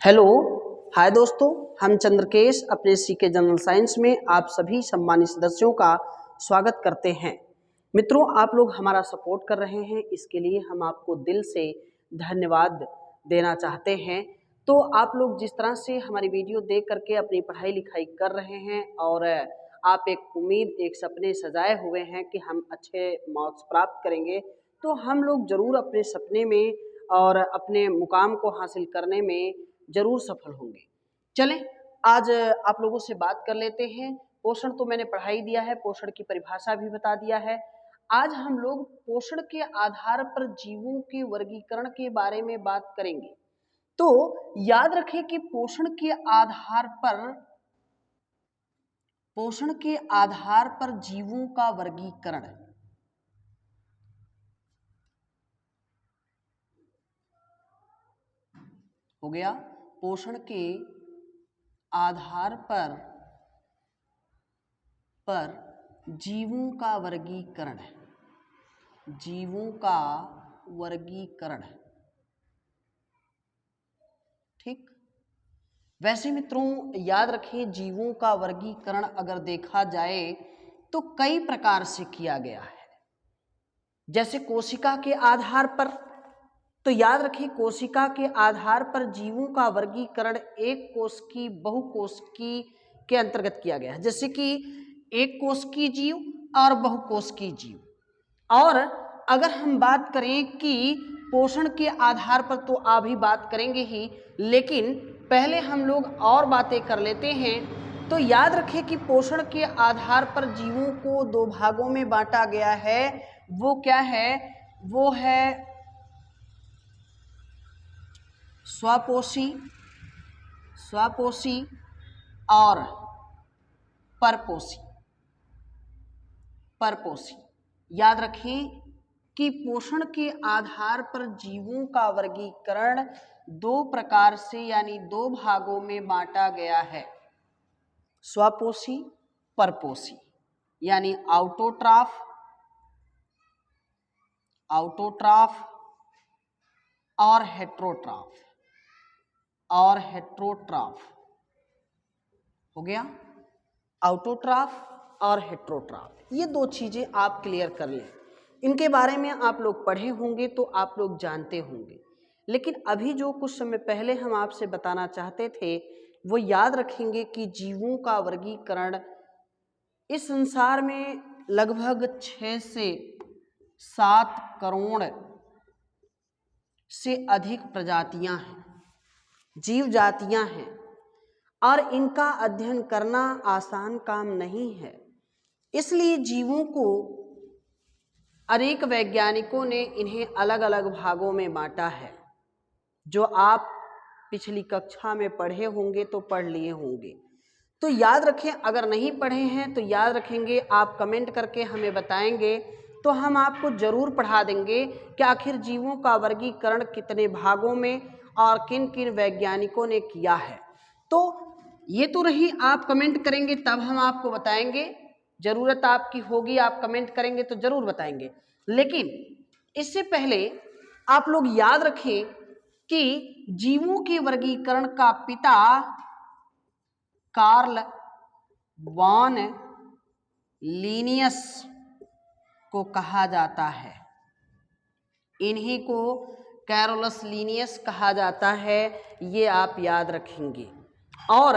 Hello, हाय दोस्तों। हम चंद्रकेश अपने सीके जनरल साइंस में आप सभी सम्मानित सदस्यों का स्वागत करते हैं। मित्रों, आप लोग हमारा सपोर्ट कर रहे हैं, इसके लिए हम आपको दिल से धन्यवाद देना चाहते हैं। तो आप लोग जिस तरह से हमारी वीडियो देख करके अपनी पढ़ाई लिखाई कर रहे हैं और आप एक उम्मीद, एक सपने सजाए हुए हैं कि हम अच्छे मार्क्स प्राप्त करेंगे, तो हम लोग जरूर अपने सपने में और अपने मुकाम को हासिल करने में जरूर सफल होंगे। चलें, आज आप लोगों से बात कर लेते हैं। पोषण तो मैंने पढ़ाई दिया है, पोषण की परिभाषा भी बता दिया है। आज हम लोग पोषण के आधार पर जीवों के वर्गीकरण के बारे में बात करेंगे। तो याद रखें कि पोषण के आधार पर जीवों का वर्गीकरण हो गया। पोषण के आधार पर जीवों का वर्गीकरण है, जीवों का वर्गीकरण, ठीक। वैसे मित्रों याद रखें, जीवों का वर्गीकरण अगर देखा जाए तो कई प्रकार से किया गया है। जैसे कोशिका के आधार पर, तो याद रखिए कोशिका के आधार पर जीवों का वर्गीकरण एक कोशिकी, बहुकोशिकी के अंतर्गत किया गया है। जैसे कि एक कोशिकीय जीव और बहुकोशिकीय जीव। और अगर हम बात करें कि पोषण के आधार पर, तो अभी बात करेंगे ही, लेकिन पहले हम लोग और बातें कर लेते हैं। तो याद रखें कि पोषण के आधार पर जीवों को दो भागों में बांटा गया है। वो क्या है? वो है स्वपोषी और परपोषी। याद रखें कि पोषण के आधार पर जीवों का वर्गीकरण दो प्रकार से, यानी दो भागों में बांटा गया है। स्वपोषी, परपोषी, यानी आउटोट्रॉफ और हेट्रोट्रॉफ हो गया। आउटोट्रॉफ और हेट्रोट्रॉफ, ये दो चीजें आप क्लियर कर लें। इनके बारे में आप लोग पढ़े होंगे तो आप लोग जानते होंगे, लेकिन अभी जो कुछ समय पहले हम आपसे बताना चाहते थे वो याद रखेंगे कि जीवों का वर्गीकरण, इस संसार में लगभग 6 से 7 करोड़ से अधिक प्रजातियां हैं, जीव जातियां हैं, और इनका अध्ययन करना आसान काम नहीं है। इसलिए जीवों को अनेक वैज्ञानिकों ने इन्हें अलग अलग भागों में बांटा है, जो आप पिछली कक्षा में पढ़े होंगे तो पढ़ लिए होंगे। तो याद रखें, अगर नहीं पढ़े हैं तो याद रखेंगे, आप कमेंट करके हमें बताएंगे तो हम आपको जरूर पढ़ा देंगे कि आखिर जीवों का वर्गीकरण कितने भागों में और किन किन वैज्ञानिकों ने किया है। तो ये तो रही, आप कमेंट करेंगे तब हम आपको बताएंगे। जरूरत आपकी होगी, आप कमेंट करेंगे तो जरूर बताएंगे। लेकिन इससे पहले आप लोग याद रखें कि जीवों के वर्गीकरण का पिता कार्ल वॉन लीनियस को कहा जाता है। इन्हीं को कैरोलस लीनियस कहा जाता है, ये आप याद रखेंगे। और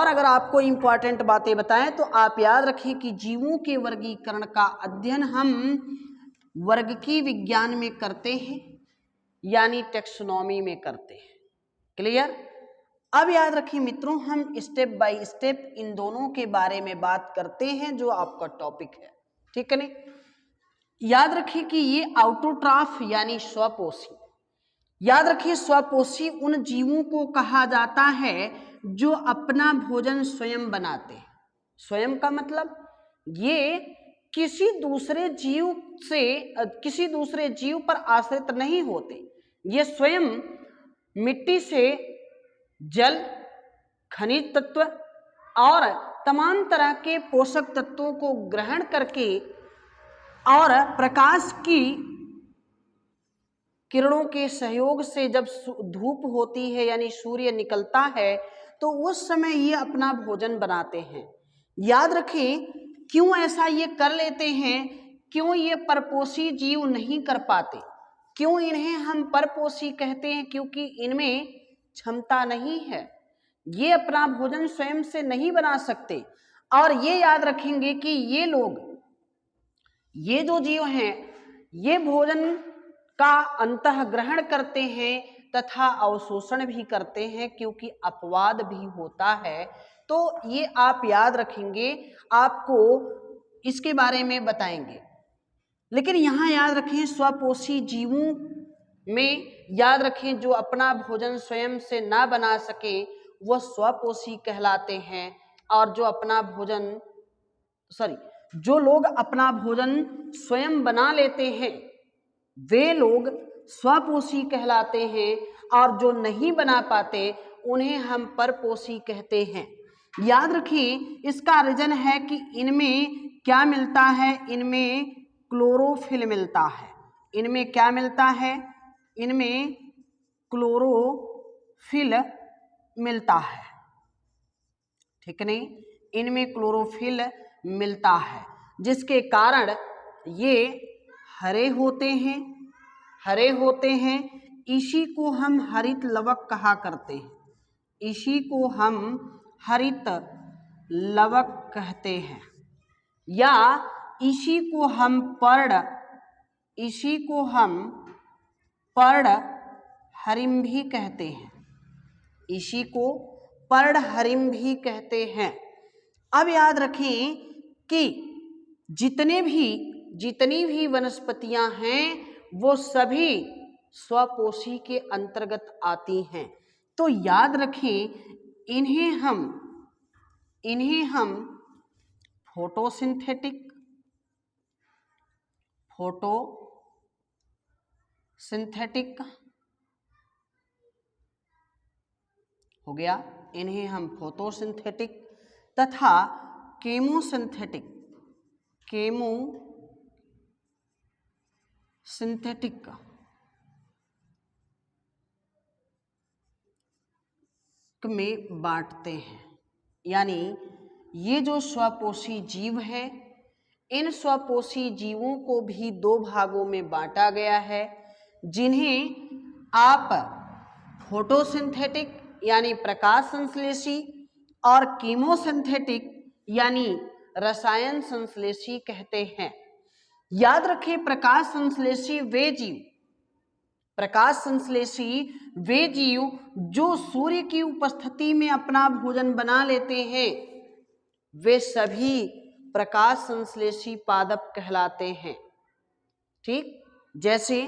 अगर आपको इंपॉर्टेंट बातें बताएं तो आप याद रखें कि जीवों के वर्गीकरण का अध्ययन हम वर्गीय विज्ञान में करते हैं, यानी टेक्सोनॉमी में करते हैं। क्लियर? अब याद रखिए मित्रों, हम स्टेप बाय स्टेप इन दोनों के बारे में बात करते हैं जो आपका टॉपिक है, ठीक है नहीं? याद रखिए कि ये आउटोट्रॉफ यानी स्वपोषी, याद रखिए स्वपोषी उन जीवों को कहा जाता है जो अपना भोजन स्वयं बनाते हैं। स्वयं का मतलब ये किसी दूसरे जीव पर आश्रित नहीं होते। ये स्वयं मिट्टी से जल, खनिज तत्व और तमाम तरह के पोषक तत्वों को ग्रहण करके और प्रकाश की किरणों के सहयोग से जब धूप होती है यानी सूर्य निकलता है तो उस समय ये अपना भोजन बनाते हैं। याद रखें क्यों ऐसा ये कर लेते हैं, क्यों ये परपोषी जीव नहीं कर पाते, क्यों इन्हें हम परपोषी कहते हैं, क्योंकि इनमें क्षमता नहीं है, ये अपना भोजन स्वयं से नहीं बना सकते। और ये याद रखेंगे कि ये लोग, ये जो जीव हैं, ये भोजन का अंतःग्रहण करते हैं तथा अवशोषण भी करते हैं, क्योंकि अपवाद भी होता है। तो ये आप याद रखेंगे, आपको इसके बारे में बताएंगे। लेकिन यहाँ याद रखें स्वपोषी जीवों में याद रखें जो अपना भोजन स्वयं से ना बना सके वह स्वपोषी कहलाते हैं, और जो अपना भोजन जो लोग अपना भोजन स्वयं बना लेते हैं वे लोग स्वपोषी कहलाते हैं, और जो नहीं बना पाते उन्हें हम परपोषी कहते हैं। याद रखें इसका रीजन है कि इनमें क्या मिलता है, इनमें क्लोरोफिल मिलता है। इनमें क्या मिलता है, इनमें क्लोरोफिल मिलता है, ठीक नहीं, इनमें क्लोरोफिल मिलता है, जिसके कारण ये हरे होते हैं, हरे होते हैं। इसी को हम हरित लवक कहा करते हैं, इसी को हम हरित लवक कहते हैं, या इसी को हम पर्ण हरिम भी कहते हैं, इसी को पर्ण हरिम भी कहते हैं। अब याद रखें कि जितनी भी वनस्पतियां हैं वो सभी स्वपोषी के अंतर्गत आती हैं। तो याद रखें इन्हें हम फोटोसिंथेटिक हो गया, इन्हें हम फोटोसिंथेटिक तथा केमोसिंथेटिक में बांटते हैं। यानी ये जो स्वपोषी जीव है, इन स्वपोषी जीवों को भी दो भागों में बांटा गया है, जिन्हें आप फोटोसिंथेटिक यानी प्रकाश संश्लेषी और कीमोसिंथेटिक यानी रसायन संश्लेषी कहते हैं। याद रखें प्रकाश संश्लेषी वे जीव जो सूर्य की उपस्थिति में अपना भोजन बना लेते हैं वे सभी प्रकाश संश्लेषी पादप कहलाते हैं। ठीक, जैसे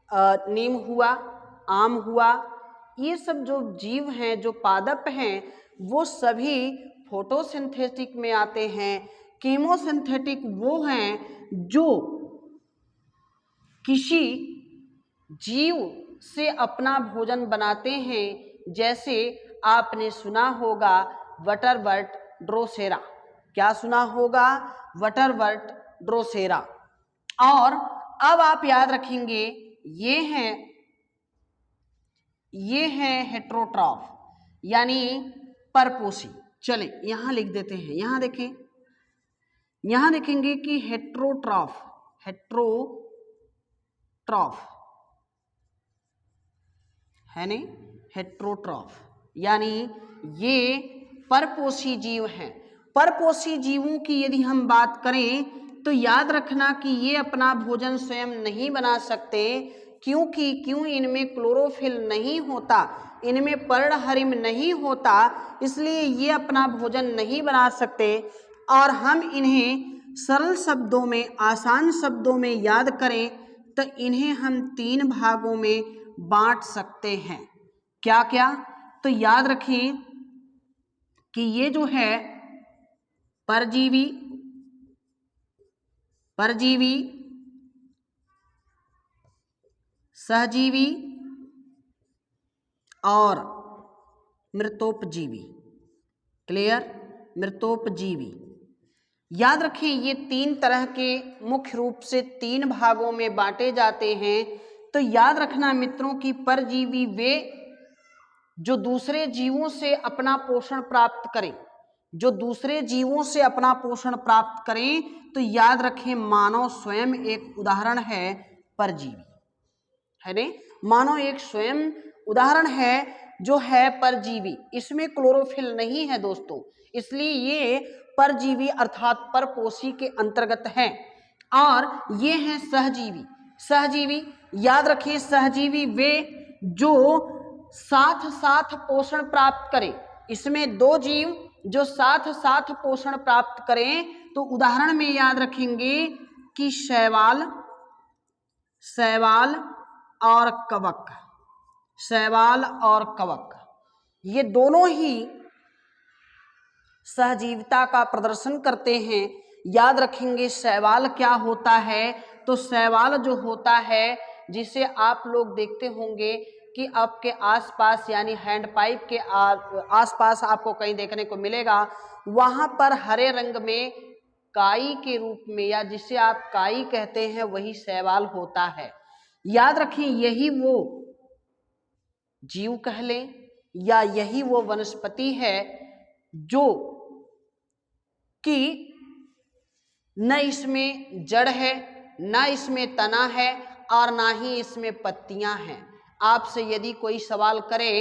नीम हुआ, आम हुआ, ये सब जो जीव हैं, जो पादप हैं, वो सभी फोटोसिंथेटिक में आते हैं। कीमोसिंथेटिक वो हैं जो किसी जीव से अपना भोजन बनाते हैं, जैसे आपने सुना होगा बटरवर्ट ड्रोसेरा। क्या सुना होगा? Butterwort Drosera. और अब आप याद रखेंगे ये हैं हेट्रोट्रॉफ यानी परपोषी। चलें यहां लिख देते हैं, यहां देखें, यहां देखेंगे कि हेट्रोट्रॉफ है नहीं, हेट्रोट्रॉफ यानी ये परपोषी जीव हैं। परपोषी जीवों की यदि हम बात करें तो याद रखना कि ये अपना भोजन स्वयं नहीं बना सकते, क्योंकि इनमें क्लोरोफिल नहीं होता, इनमें पर्णहरिम नहीं होता, इसलिए ये अपना भोजन नहीं बना सकते। और हम इन्हें सरल शब्दों में, आसान शब्दों में याद करें तो इन्हें हम 3 भागों में बांट सकते हैं। क्या क्या? तो याद रखें कि ये जो है परजीवी, सहजीवी और मृतोपजीवी। क्लियर? मृतोपजीवी। याद रखें ये 3 तरह के मुख्य रूप से 3 भागों में बांटे जाते हैं। तो याद रखना मित्रों कि परजीवी वे जो दूसरे जीवों से अपना पोषण प्राप्त करें, जो दूसरे जीवों से अपना पोषण प्राप्त करें। तो याद रखें मानव स्वयं एक उदाहरण है परजीवी, है ने। मानव एक स्वयं उदाहरण है जो है परजीवी। इसमें क्लोरोफिल नहीं है दोस्तों, इसलिए ये परजीवी अर्थात परपोषी के अंतर्गत है। और ये हैं सहजीवी। सहजीवी याद रखें, सहजीवी वे जो साथ साथ पोषण प्राप्त करें। इसमें दो जीव जो साथ साथ पोषण प्राप्त करें, तो उदाहरण में याद रखेंगे कि शैवाल, शैवाल और कवक, शैवाल और कवक, ये दोनों ही सहजीविता का प्रदर्शन करते हैं। याद रखेंगे शैवाल क्या होता है, तो शैवाल जो होता है जिसे आप लोग देखते होंगे कि आपके आसपास यानी हैंड पाइप के आसपास आपको कहीं देखने को मिलेगा, वहां पर हरे रंग में काई के रूप में या जिसे आप काई कहते हैं वही शैवाल होता है। याद रखें यही वो जीव कह लें या यही वो वनस्पति है जो कि न इसमें जड़ है, न इसमें तना है और ना ही इसमें पत्तियां हैं। आपसे यदि कोई सवाल करे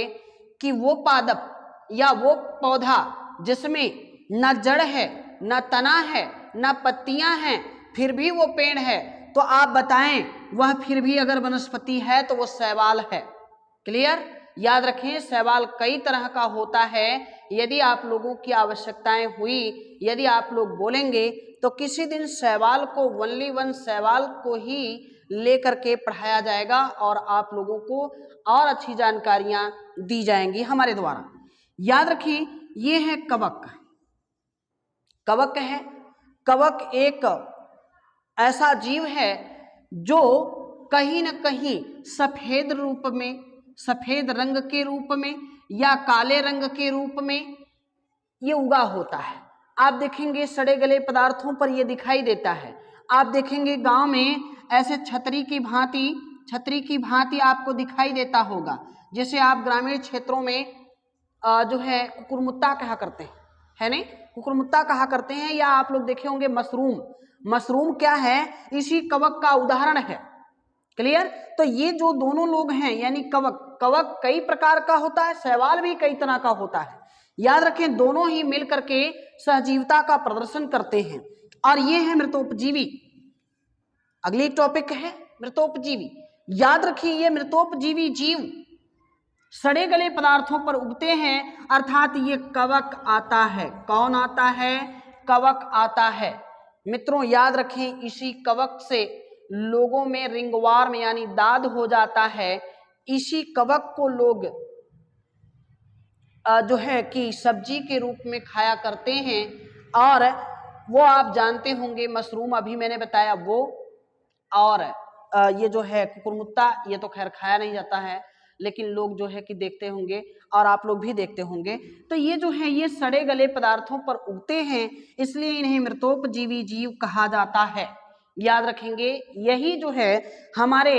कि वो पादप या वो पौधा जिसमें न जड़ है, न तना है, न पत्तियां हैं, फिर भी वो पेड़ है, तो आप बताएं वह फिर भी अगर वनस्पति है तो वो शैवाल है। क्लियर? याद रखें शैवाल कई तरह का होता है। यदि आप लोगों की आवश्यकताएं हुई, यदि आप लोग बोलेंगे तो किसी दिन शैवाल को, ओनली वन शैवाल को ही लेकर के पढ़ाया जाएगा और आप लोगों को और अच्छी जानकारियां दी जाएंगी हमारे द्वारा। याद रखें ये है कवक। कवक है, कवक एक ऐसा जीव है जो कहीं न कहीं सफेद रूप में, सफेद रंग के रूप में या काले रंग के रूप में ये उगा होता है। आप देखेंगे सड़े गले पदार्थों पर ये दिखाई देता है। आप देखेंगे गांव में ऐसे छतरी की भांति आपको दिखाई देता होगा। जैसे आप ग्रामीण क्षेत्रों में जो है कुकुरमुत्ता कहा करते हैं, है नहीं, कुकुरमुत्ता कहा करते हैं, या आप लोग देखे होंगे मशरूम। मशरूम क्या है? इसी कवक का उदाहरण है। क्लियर? तो ये जो दोनों लोग हैं यानी कवक, कवक कई प्रकार का होता है, शैवाल भी कई तरह का होता है। याद रखें दोनों ही मिलकर के सहजीविता का प्रदर्शन करते हैं। और ये है मृतोपजीवी। अगली टॉपिक है मृतोपजीवी। याद रखिए ये मृतोपजीवी जीव सड़े गले पदार्थों पर उगते हैं, अर्थात ये कवक आता है। कौन आता है? कवक आता है। मित्रों याद रखें इसी कवक से लोगों में रिंगवार्म यानी दाद हो जाता है। इसी कवक को लोग जो है कि सब्जी के रूप में खाया करते हैं। और वो आप जानते होंगे मशरूम अभी मैंने बताया वो, और ये जो है कुकुरमुत्ता ये तो खैर खाया नहीं जाता है, लेकिन लोग जो है कि देखते होंगे और आप लोग भी देखते होंगे। तो ये जो है ये सड़े गले पदार्थों पर उगते हैं, इसलिए इन्हें मृतोपजीवी जीव कहा जाता है। याद रखेंगे यही जो है हमारे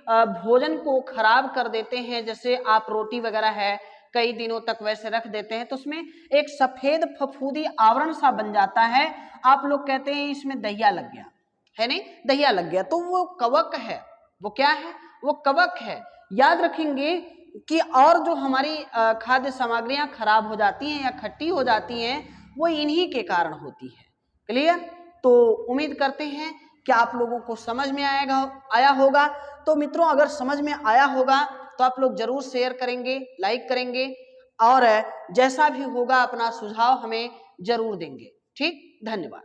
भोजन को खराब कर देते हैं। जैसे आप रोटी वगैरह है कई दिनों तक वैसे रख देते हैं तो उसमें एक सफेद फफूंदी आवरण सा बन जाता है। आप लोग कहते हैं इसमें दहिया लग गया, है नहीं, दहिया लग गया, तो वो कवक है। वो क्या है? वो कवक है। याद रखेंगे कि और जो हमारी खाद्य सामग्रियां खराब हो जाती हैं या खट्टी हो जाती हैं वो इन्हीं के कारण होती है। क्लियर? तो उम्मीद करते हैं कि आप लोगों को समझ में आया होगा। तो मित्रों अगर समझ में आया होगा तो आप लोग जरूर शेयर करेंगे, लाइक करेंगे और जैसा भी होगा अपना सुझाव हमें जरूर देंगे। ठीक, धन्यवाद।